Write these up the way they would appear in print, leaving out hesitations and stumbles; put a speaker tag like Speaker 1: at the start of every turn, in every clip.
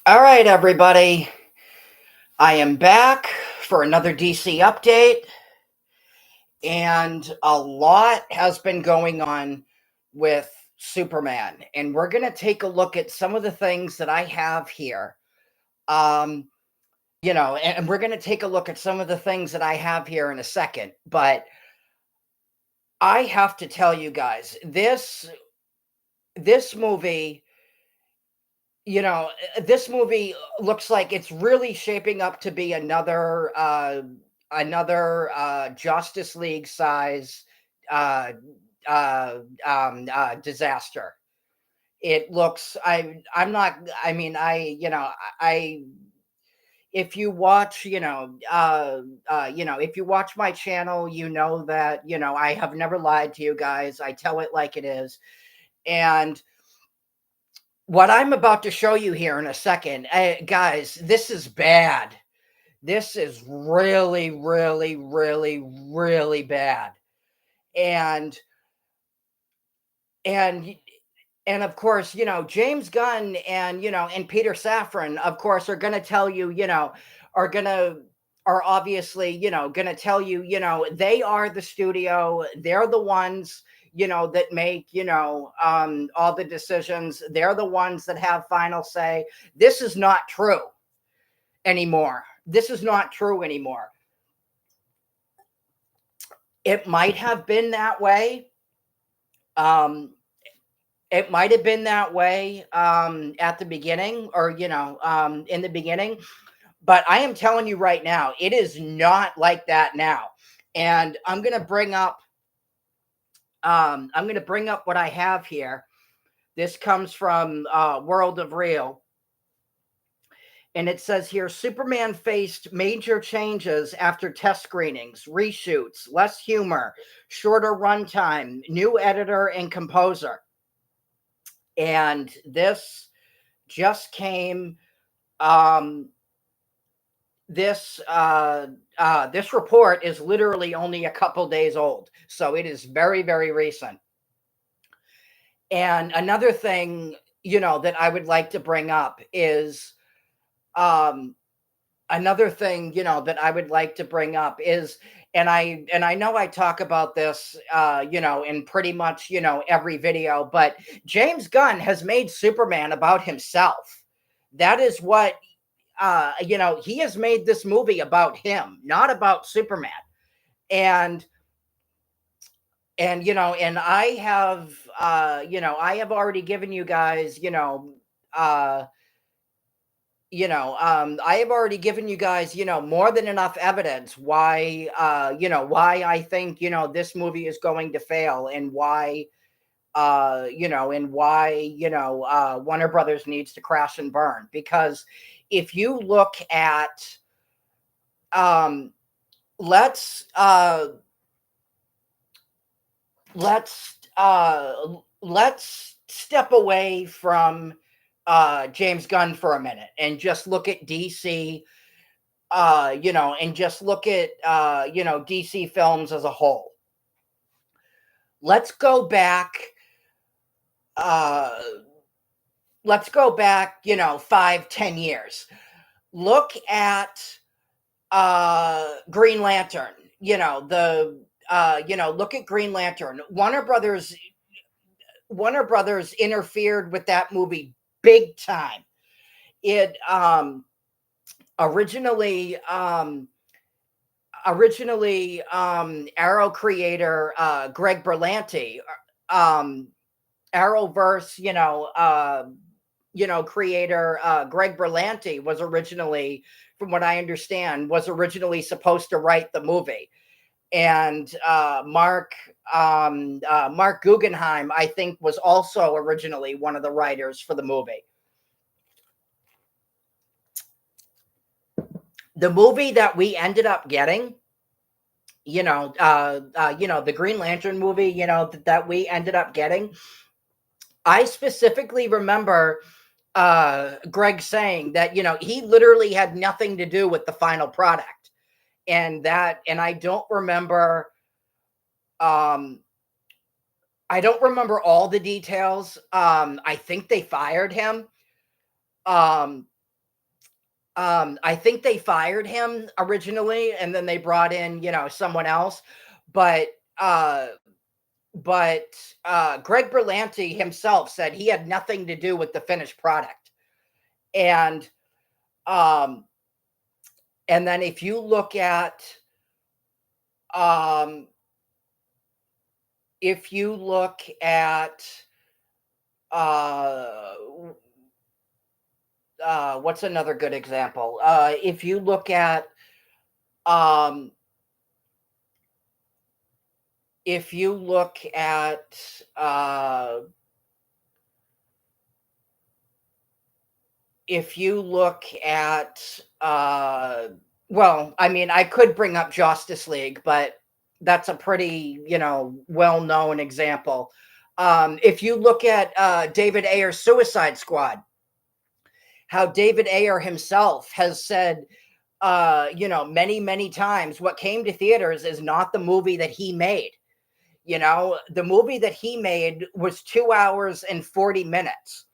Speaker 1: All right, everybody. I am back for another DC update, and a lot has been going on with Superman. And we're going to take a look at some of the things that I have here. Um, and we're going to take a look at some of the things that I have here in a second. But I have to tell you guys, this movie this movie looks like it's really shaping up to be another Justice League size uh, disaster. It looks. I'm not. I mean, I if you watch, if you watch my channel, you know that I have never lied to you guys. I tell it like it is, and what I'm about to show you here in a second, guys, this is bad. This is really, really, really, really bad. And and and of course, James Gunn and Peter Safran, of course, are gonna tell you, are gonna are obviously, gonna tell you, they are the studio, they're the ones that make all the decisions, they're the ones that have final say. This is not true anymore. This is not true anymore. It might have been that way. Um, it might have been that way at the beginning, or in the beginning, but I am telling you right now, it is not like that now. And I'm gonna bring up what I have here. This comes from World of Real. And it says here, Superman faced major changes after test screenings, reshoots, less humor, shorter runtime, new editor and composer. And this just came. Um, this report is literally only a couple days old, so it is very, very recent. And another thing, that I would like to bring up is um, another thing that I would like to bring up is, and I know I talk about this in pretty much every video, but James Gunn has made Superman about himself. That is what he has made this movie about him, not about Superman. And I have already given you guys uh I have already given you guys, more than enough evidence why I think, this movie is going to fail, and why Warner Brothers needs to crash and burn. Because if you look at, um, let's, uh, let's, uh, let's step away from, James Gunn for a minute and just look at DC, and just look at DC films as a whole. Let's go back. Uh, let's go back. 5-10 years. Look at Green Lantern. Look at Green Lantern. Warner Brothers interfered with that movie big time. It originally Arrow creator Greg Berlanti, um Arrowverse, creator Greg Berlanti was originally, from what I understand, was originally supposed to write the movie. And Mark Guggenheim, I think, was also originally one of the writers for the movie. The movie that we ended up getting, the Green Lantern movie, that we ended up getting, I specifically remember Greg saying that, he literally had nothing to do with the final product. And I don't remember, I don't remember all the details. I think they fired him. Um, I think they fired him originally, and then they brought in, someone else. But uh, but Greg Berlanti himself said he had nothing to do with the finished product. And um, and then um, if you look at uh, what's another good example? If you look at um, if you look at if you look at well, I mean, I could bring up Justice League, but that's a pretty, well-known example. If you look at David Ayer's Suicide Squad, how David Ayer himself has said, many, many times, what came to theaters is not the movie that he made. The movie that he made was 2 hours and 40 minutes.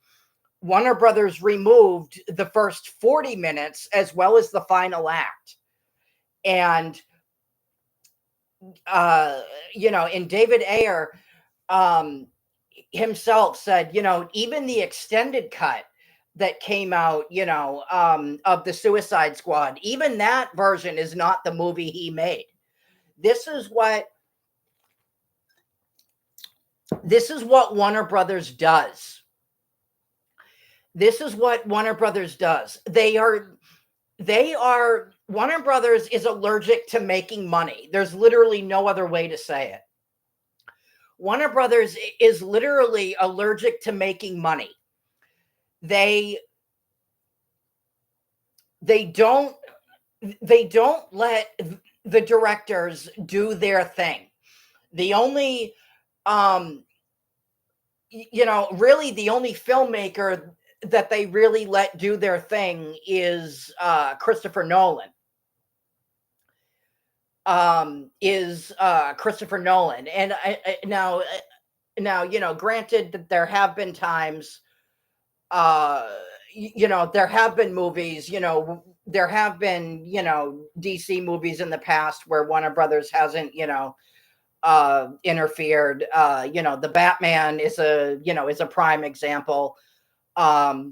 Speaker 1: Warner Brothers removed the first 40 minutes as well as the final act. And, and David Ayer um, himself said, even the extended cut that came out, of the Suicide Squad, even that version is not the movie he made. This is what Warner Brothers does. This is what Warner Brothers does. Warner Brothers is allergic to making money. There's literally no other way to say it. Warner Brothers is literally allergic to making money. They don't let the directors do their thing. The only really the only filmmaker that they really let do their thing is Christopher Nolan. And now, granted that there have been times, there have been movies, there have been, DC movies in the past where Warner Brothers hasn't, interfered. The Batman is a prime example. I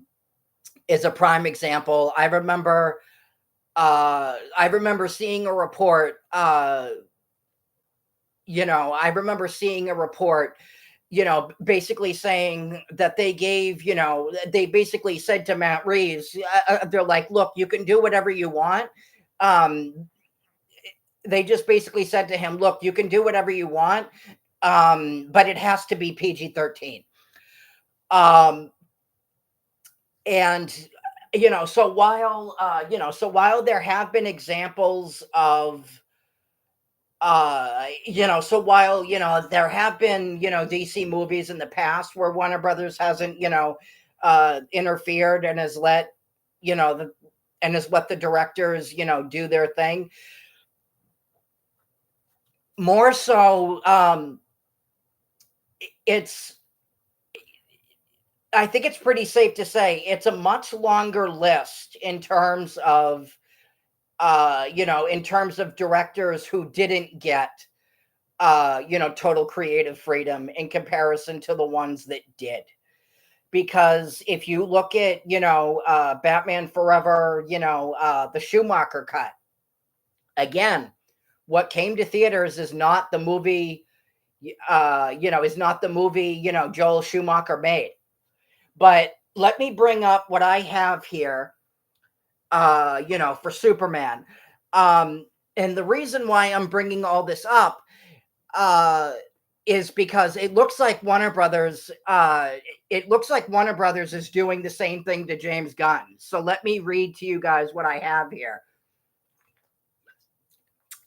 Speaker 1: remember seeing a report. Basically saying that they basically said to Matt Reeves, they're like, look, you can do whatever you want. They just basically said to him, look, you can do whatever you want, but it has to be PG-13. And so while there have been examples of there have been DC movies in the past where Warner Brothers hasn't interfered and has let the directors do their thing. More so, I think it's pretty safe to say it's a much longer list in terms of directors who didn't get total creative freedom in comparison to the ones that did. Because if you look at Batman Forever, the Schumacher cut, again, what came to theaters is not the movie Joel Schumacher made. But let me bring up what I have here, for Superman. And the reason why I'm bringing all this up is because it looks like Warner Brothers is doing the same thing to James Gunn. So let me read to you guys what I have here.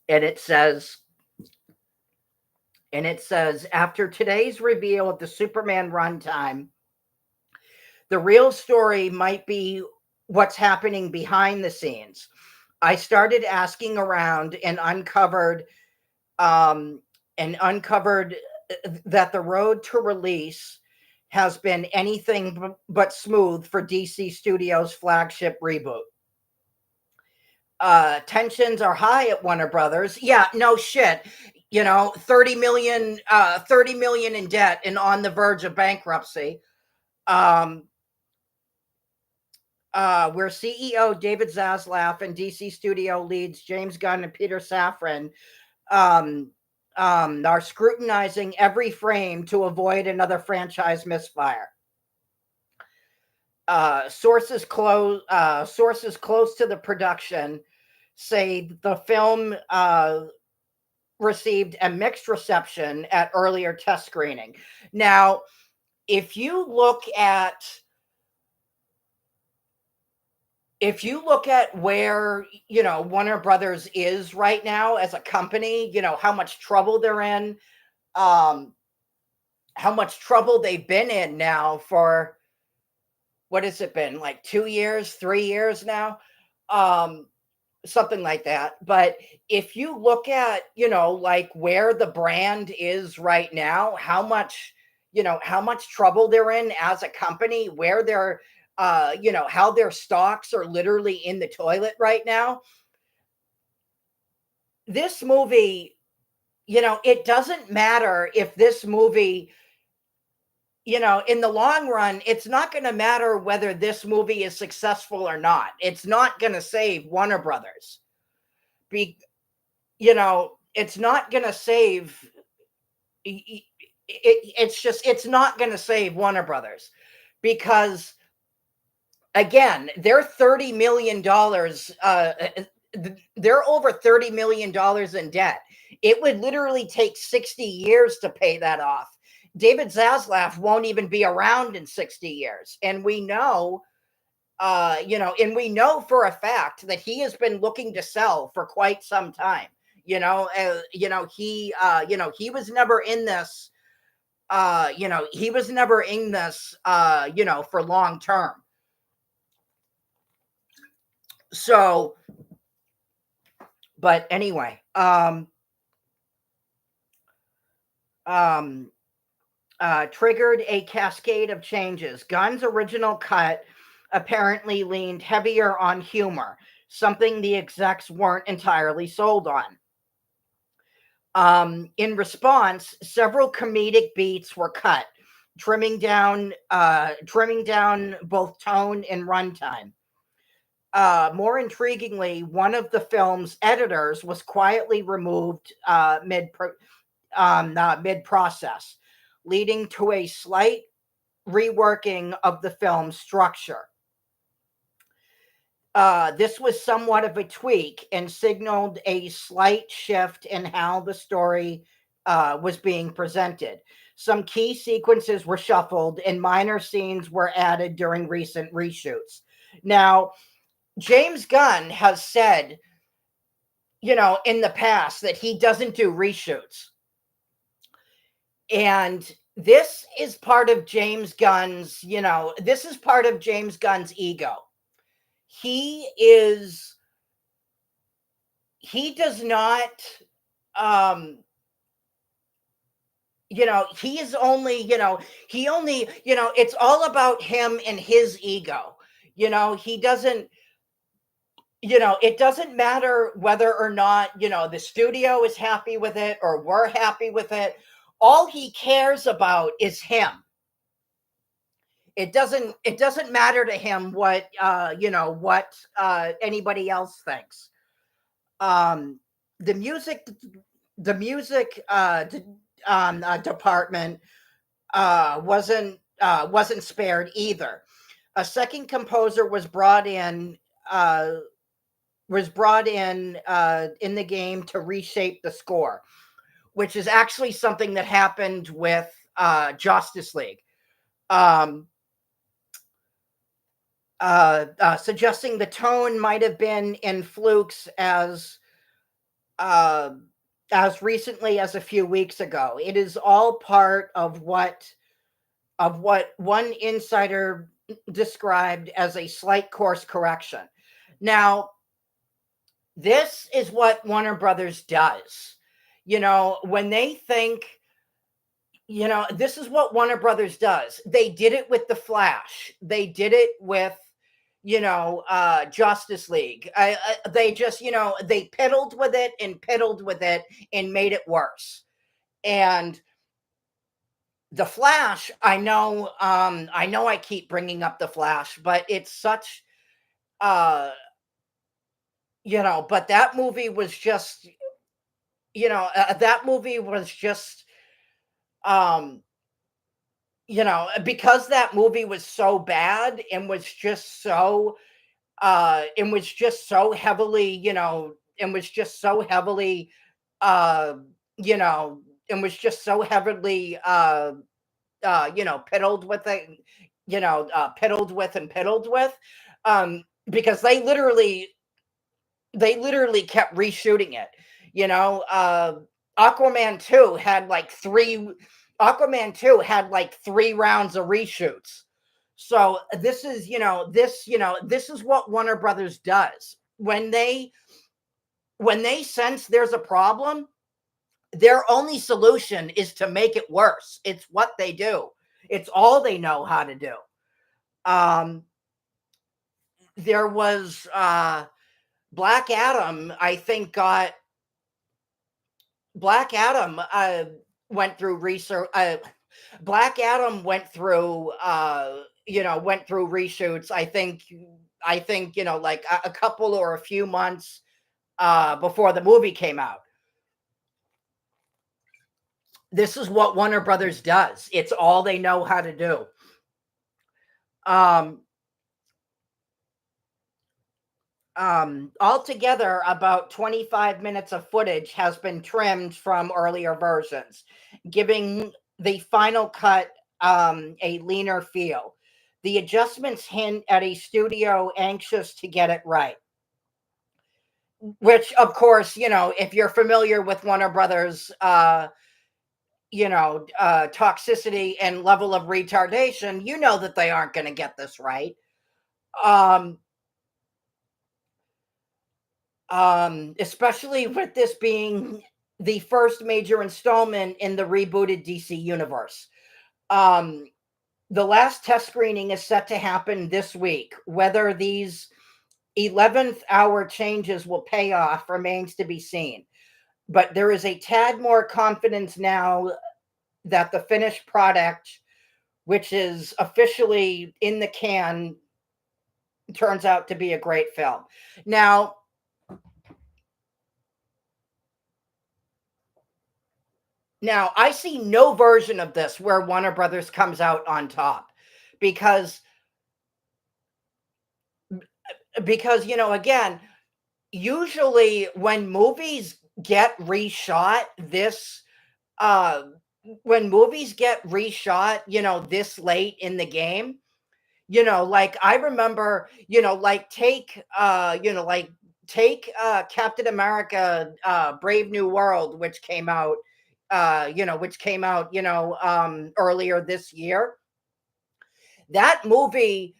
Speaker 1: And it says, after today's reveal of the Superman runtime, the real story might be what's happening behind the scenes. I started asking around and uncovered that the road to release has been anything but smooth for DC Studios' flagship reboot. Tensions are high at Warner Brothers. Yeah, no shit. 30 million in debt and on the verge of bankruptcy. Um, where CEO David Zaslav and DC studio leads James Gunn and Peter Safran um, are scrutinizing every frame to avoid another franchise misfire. Sources close to the production say the film received a mixed reception at earlier test screening. Now, if you look at where Warner Brothers is right now as a company, how much trouble they're in, how much trouble they've been in now for, what has it been, like 2 years, 3 years now, something like that. But if you look at like where the brand is right now, how much trouble they're in as a company, where they're how their stocks are literally in the toilet right now. This movie, it doesn't matter if this movie, in the long run, it's not going to matter whether this movie is successful or not. It's not going to save Warner Brothers. It's not going to save. It's not going to save Warner Brothers, because again, they're $30 million. They're over $30 million in debt. It would literally take 60 years to pay that off. David Zaslav won't even be around in 60 years. And we know, for a fact that he has been looking to sell for quite some time. He was never in this, for long term. So, but anyway, triggered a cascade of changes. Gunn's original cut apparently leaned heavier on humor, something the execs weren't entirely sold on. In response, several comedic beats were cut, trimming down both tone and runtime. More intriguingly, one of the film's editors was quietly removed mid-process, leading to a slight reworking of the film's structure. This was somewhat of a tweak and signaled a slight shift in how the story was being presented. Some key sequences were shuffled and minor scenes were added during recent reshoots. Now, James Gunn has said, in the past that he doesn't do reshoots. And this is part of James Gunn's, ego. He does not, he is only, it's all about him and his ego. He doesn't, it doesn't matter whether or not, the studio is happy with it or we're happy with it. All he cares about is him. It doesn't matter to him what anybody else thinks. The music department wasn't spared either. A second composer was brought in in the game to reshape the score, which is actually something that happened with Justice League. Suggesting the tone might have been in flukes as recently as a few weeks ago. It is all part of what one insider described as a slight course correction. Now, this is what Warner Brothers does. When they think, this is what Warner Brothers does. They did it with The Flash. They did it with, Justice League. They just, they piddled with it and piddled with it and made it worse. And the Flash, I know I keep bringing up the Flash, but it's such, uh, but that movie was just, that movie was just, um, because that movie was so bad and was just so, and was just so heavily, and was just so heavily, uh, you know, and was just so heavily, piddled with it, piddled with and piddled with, because they literally kept reshooting it. You know, Aquaman 2 had like three Aquaman 2 had like 3 rounds of reshoots. So this is what Warner Brothers does. When they sense there's a problem, their only solution is to make it worse. It's what they do. It's all they know how to do. Um there was Black Adam, I think got Black Adam went through research. Black Adam went through reshoots. I think like a couple or a few months before the movie came out. This is what Warner Brothers does. It's all they know how to do. Um, Altogether, about 25 minutes of footage has been trimmed from earlier versions, giving the final cut a leaner feel. The adjustments hint at a studio anxious to get it right. Which, of course, if you're familiar with Warner Brothers, toxicity and level of retardation, you know that they aren't going to get this right. Um, Especially with this being the first major installment in the rebooted DC universe. Um, the last test screening is set to happen this week. Whether these 11th hour changes will pay off remains to be seen. But there is a tad more confidence now that the finished product, which is officially in the can, turns out to be a great film. Now, I see no version of this where Warner Brothers comes out on top because again, usually when movies get reshot uh this late in the game, like I remember, take Captain America Brave New World, which came out earlier this year. That movie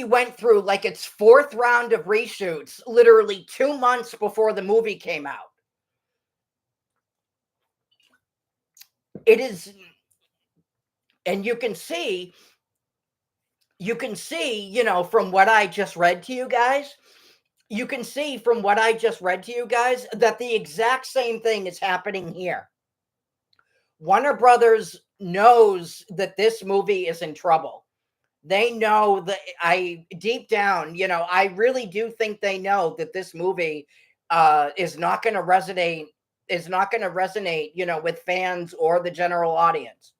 Speaker 1: went through like its 4th round of reshoots literally 2 months before the movie came out. It is, and you can see, from what I just read to you guys, that the exact same thing is happening here. Warner Brothers knows that this movie is in trouble. They know that deep down, I really do think they know that this movie is not going to resonate, with fans or the general audience.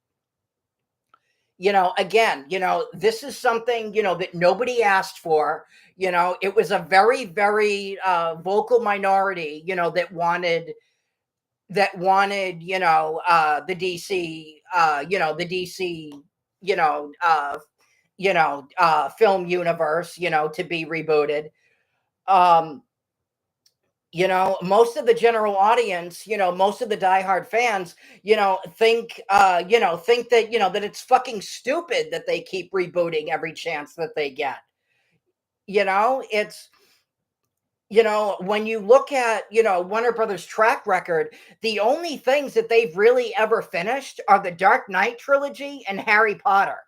Speaker 1: Again, this is something, that nobody asked for. It was a very, very vocal minority, that wanted, the DC, film universe, to be rebooted. Um, Most of the general audience, most of the diehard fans, think that, that it's fucking stupid that they keep rebooting every chance that they get. It's, when you look at, Warner Brothers' track record, the only things that they've really ever finished are the Dark Knight trilogy and Harry Potter.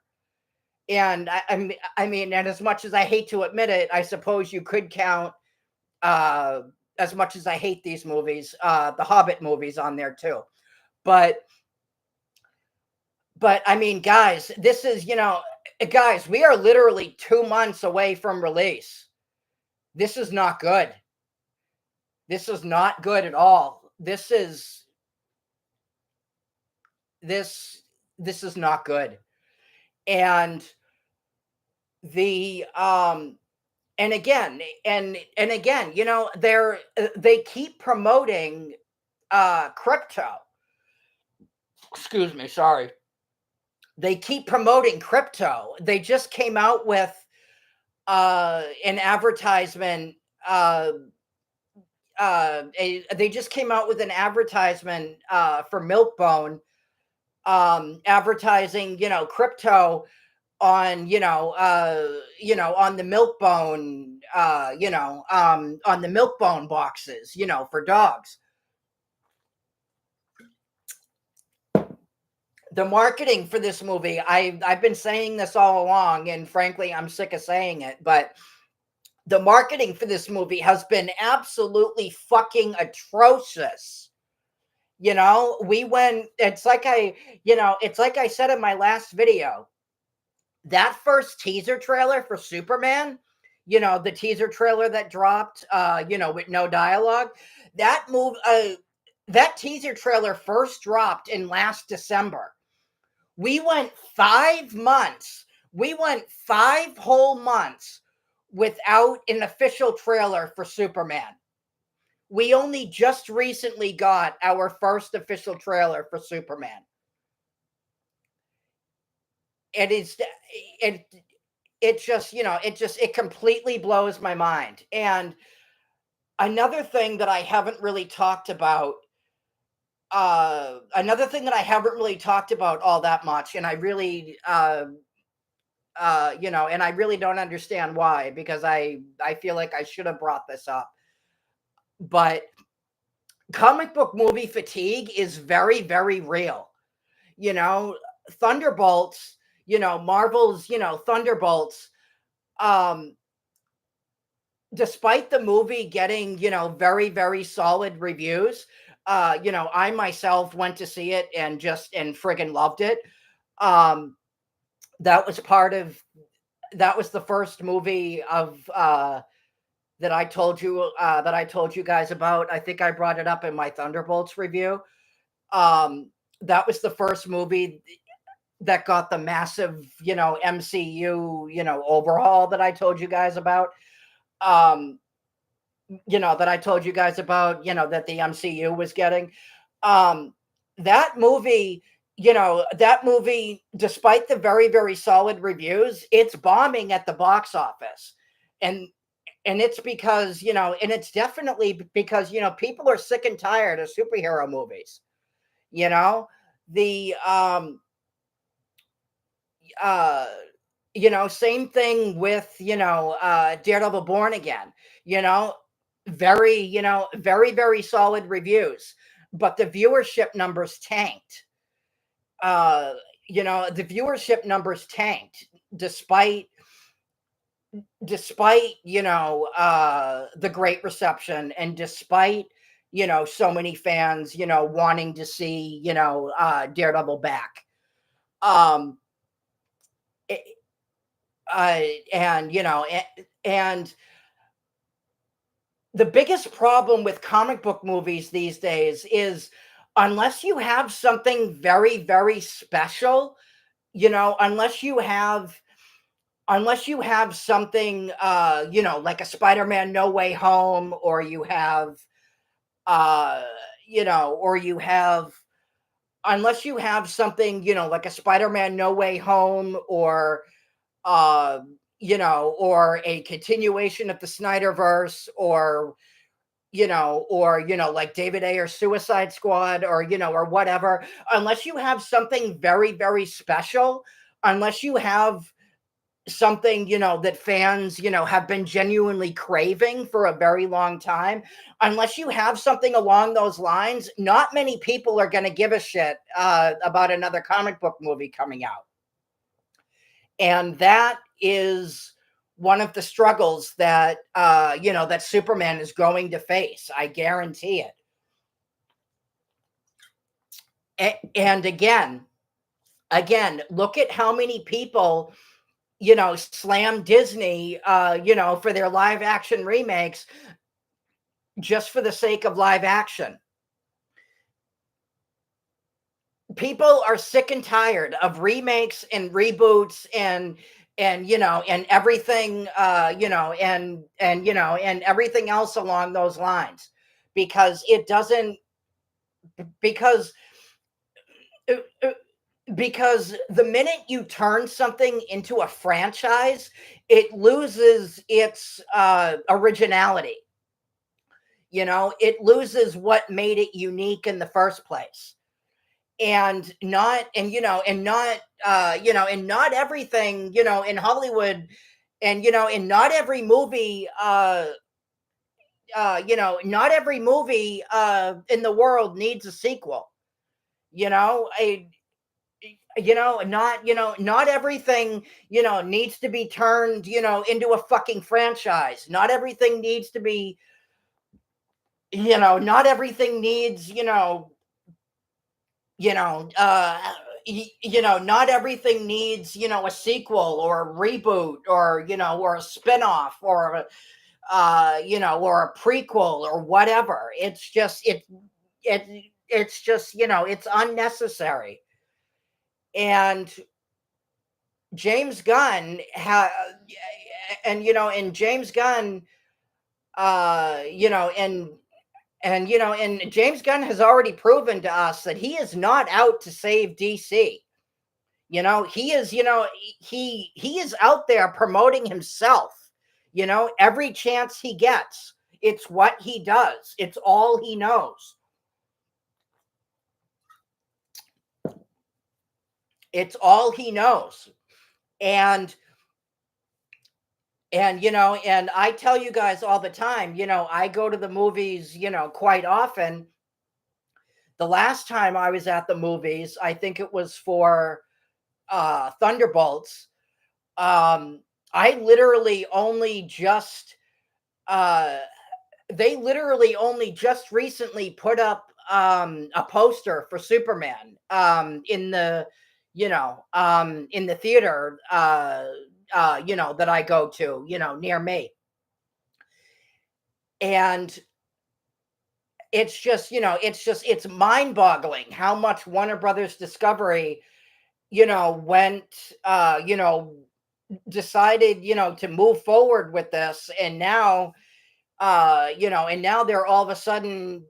Speaker 1: And I mean, and as much as I hate to admit it, I suppose you could count, uh, as much as I hate these movies, the Hobbit movies on there too. But I mean, guys, this is, guys, we are literally 2 months away from release. This is not good. This is not good at all. This is not good. And the and again and again, they keep promoting crypto. Excuse me, sorry. They keep promoting crypto. They just came out with an advertisement, they just came out with an advertisement for Milkbone, advertising, crypto on, on the Milkbone, on the Milkbone boxes, for dogs. The marketing for this movie, I've been saying this all along, and frankly, I'm sick of saying it, but the marketing for this movie has been absolutely fucking atrocious. It's like I said in my last video, that first teaser trailer for Superman, the teaser trailer that dropped, with no dialogue, that teaser trailer first dropped in last December. We went 5 months. We went 5 whole months without an official trailer for Superman. We only just recently got our first official trailer for Superman. It just, it completely blows my mind. And another thing that I haven't really talked about, all that much, and I really, and I really don't understand why, because I feel like I should have brought this up. But comic book movie fatigue is very, very real. Thunderbolts, Marvel's, Thunderbolts, despite the movie getting, very, very solid reviews, I myself went to see it and friggin' loved it. That was the first movie of that I told you guys about. I think I brought it up in my Thunderbolts review. That was the first movie that got the massive, MCU, overhaul that I told you guys about. That the MCU was getting. That movie, despite the very, very solid reviews, it's bombing at the box office. And it's because, and it's definitely because, people are sick and tired of superhero movies. The same thing with, Daredevil Born Again, very, very, very solid reviews, but the viewership numbers tanked. The viewership numbers tanked despite the great reception, and despite, so many fans, wanting to see, Daredevil back. And the biggest problem with comic book movies these days is, unless you have something very, very special, unless you have something, like a Spider-Man No Way Home, or you have, unless you have something, like a Spider-Man No Way Home, or, or a continuation of the Snyderverse, or, like David Ayer Suicide Squad, or, or whatever, unless you have something very, very special, unless you have something, that fans, have been genuinely craving for a very long time, unless you have something along those lines, not many people are going to give a shit about another comic book movie coming out. And that is one of the struggles that that Superman is going to face. I guarantee it. And again, look at how many people slam Disney for their live action remakes just for the sake of live action. People are sick and tired of remakes and reboots and everything and everything else along those lines, because it doesn't because uh, uh, because the minute you turn something into a franchise, it loses its originality. It loses what made it unique in the first place. And not everything in Hollywood, and not every movie not every movie in the world needs a sequel. you know a not everything needs to be turned into a fucking franchise. Not everything needs to be not everything needs you know not everything needs a sequel or a reboot or a spin-off or a prequel or whatever. It's just it's unnecessary. And James Gunn and James Gunn and James Gunn has already proven to us that he is not out to save DC. He is he is out there promoting himself every chance he gets. It's what he does. It's all he knows. It's all he knows. And I tell you guys all the time, I go to the movies quite often. The last time I was at the movies, I think it was for Thunderbolts. I literally only just uh they literally only just recently put up a poster for Superman in the theater that I go to near me. And it's mind-boggling how much Warner Brothers Discovery went decided to move forward with this. And now they're all of a sudden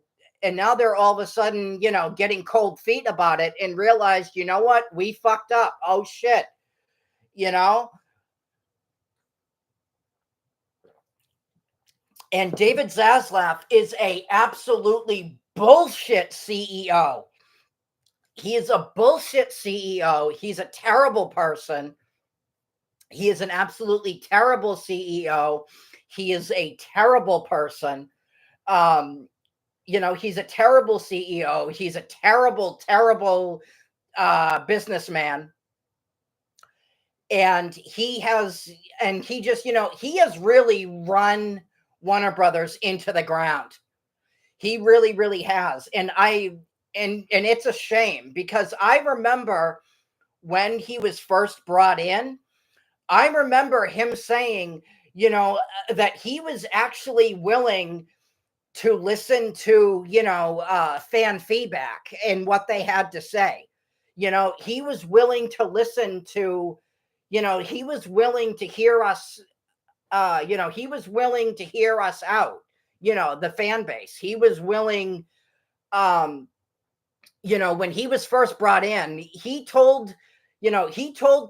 Speaker 1: getting cold feet about it and realized, what, we fucked up. Oh shit. you know and David Zaslav is a absolutely bullshit CEO. He is a bullshit CEO. He's a terrible person. He is an absolutely terrible CEO. He is a terrible person. He's a terrible CEO. He's a terrible businessman. And he has really run Warner Brothers into the ground. He really, really has. And it's a shame, because I remember when he was first brought in, I remember him saying, that he was actually willing to listen to, fan feedback and what they had to say. He was willing to listen to, he was willing to hear us, he was willing to hear us out, the fan base. He was willing, when he was first brought in, he told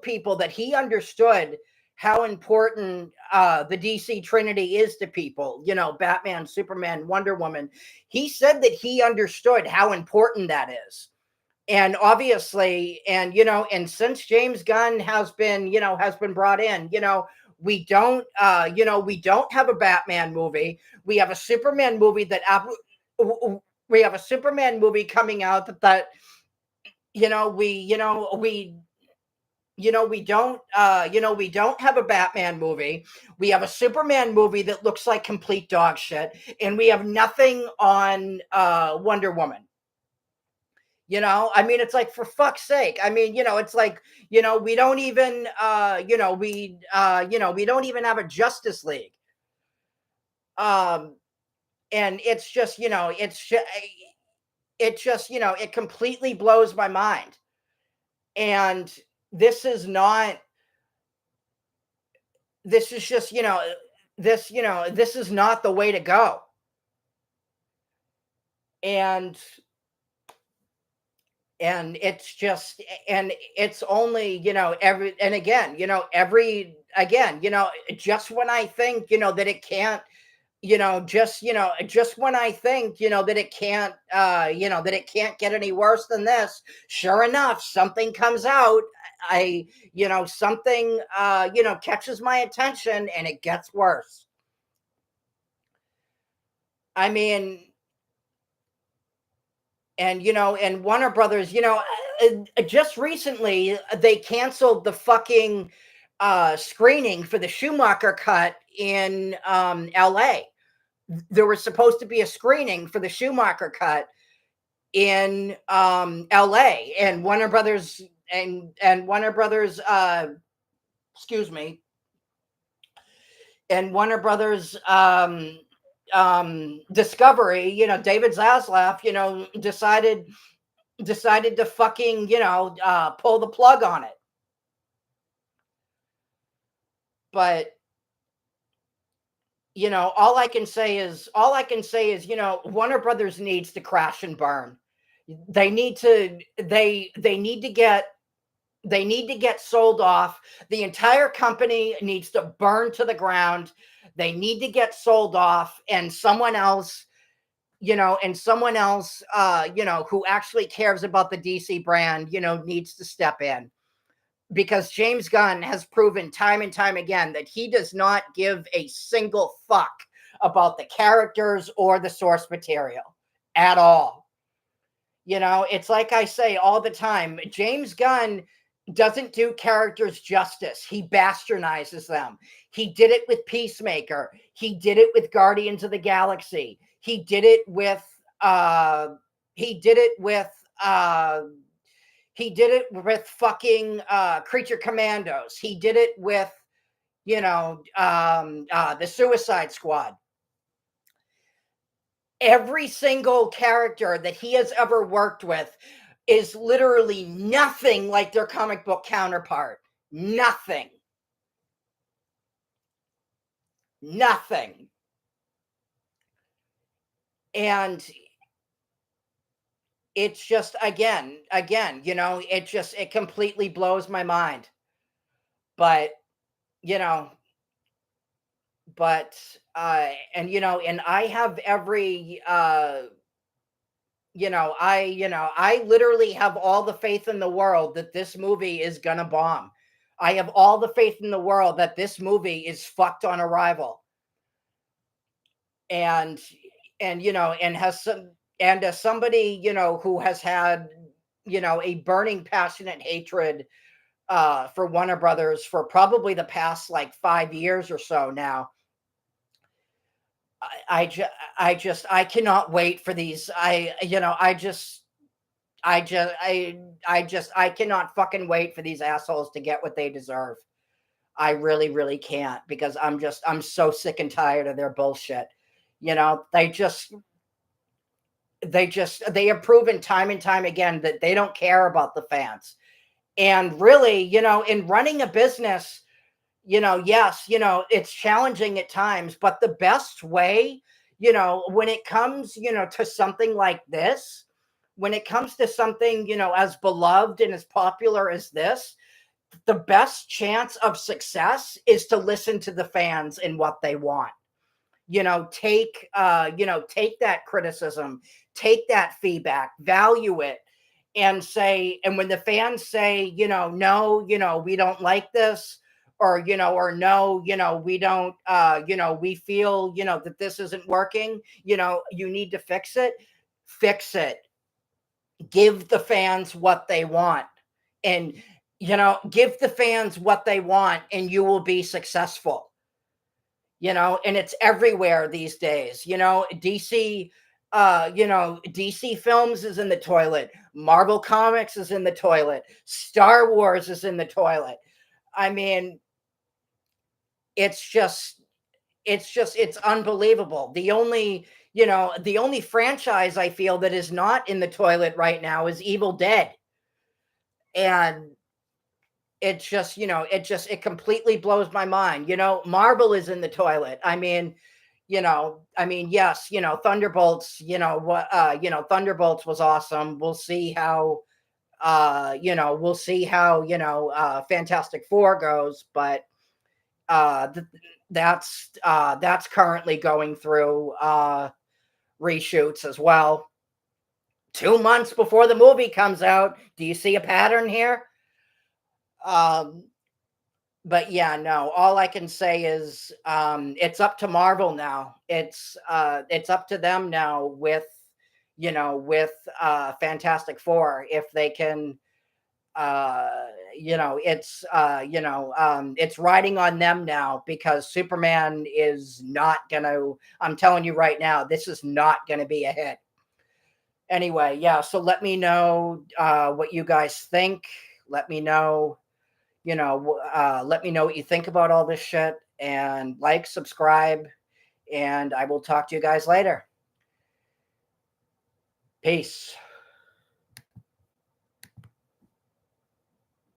Speaker 1: people that he understood how important the DC Trinity is to people. Batman, Superman, Wonder Woman. He said that he understood how important that is. And obviously, and since James Gunn has been brought in, we don't have a Batman movie. We have a Superman movie we have a Superman movie coming out that we we don't have a Batman movie. We have a Superman movie that looks like complete dog shit, and we have nothing on Wonder Woman. I mean, it's like, for fuck's sake. I mean, it's like, we don't even we don't even have a Justice League. Um and it's just, it completely blows my mind. And this is not this is just, this is not the way to go. And it's just, and it's only, every and again, just when I think, that it can't, just when I think, that it can't, that it can't get any worse than this, sure enough, something comes out. I, something, catches my attention, and it gets worse. I mean, and Warner Brothers, just recently they canceled the fucking screening for the Schumacher cut in LA. There was supposed to be a screening for the Schumacher cut in LA, and Warner Brothers and Warner Brothers excuse me and Warner Brothers Discovery, David Zaslav, decided to fucking, pull the plug on it. But all I can say is, Warner Brothers needs to crash and burn. They need to get sold off. The entire company needs to burn to the ground. They need to get sold off, and someone else, who actually cares about the DC brand, needs to step in. Because James Gunn has proven time and time again that he does not give a single fuck about the characters or the source material at all. It's like I say all the time, James Gunn doesn't do characters justice. He bastardizes them. He did it with Peacemaker. He did it with Guardians of the Galaxy. He did it with fucking Creature Commandos. He did it with, the Suicide Squad. Every single character that he has ever worked with is literally nothing like their comic book counterpart. Nothing. And it's just, again, it completely blows my mind. But, and I have every, I literally have all the faith in the world that this movie is gonna bomb. I have all the faith in the world that this movie is fucked on arrival. And has some, and as somebody, who has had, a burning, passionate hatred for Warner Brothers for probably the past like 5 years or so now, I cannot wait for these. I cannot fucking wait for these assholes to get what they deserve. I really, really can't, because I'm so sick and tired of their bullshit. They have proven time and time again that they don't care about the fans. And really, in running a business, yes, it's challenging at times, but the best way, when it comes, to something like this, when it comes to something, as beloved and as popular as this, the best chance of success is to listen to the fans and what they want. Take that criticism, take that feedback, value it, and when the fans say, no, we don't like this, or no, we don't, we feel, that this isn't working, you need to fix it. Give the fans what they want. And give the fans what they want and you will be successful. And it's everywhere these days. DC Films is in the toilet. Marvel Comics is in the toilet. Star Wars is in the toilet. I mean, it's just it's unbelievable. The only franchise I feel that is not in the toilet right now is Evil Dead. And it completely blows my mind. Marvel is in the toilet. Yes, Thunderbolts, Thunderbolts was awesome. We'll see how Fantastic Four goes, but that's currently going through reshoots as well. 2 months before the movie comes out. Do you see a pattern here? Um, but yeah, no, all I can say is it's up to Marvel now. It's up to them now with Fantastic Four, if they can it's riding on them now, because Superman is not gonna, I'm telling you right now, this is not gonna be a hit. Anyway, yeah, so let me know what you guys think. Let me know, let me know what you think about all this shit, and like, subscribe, and I will talk to you guys later. Peace.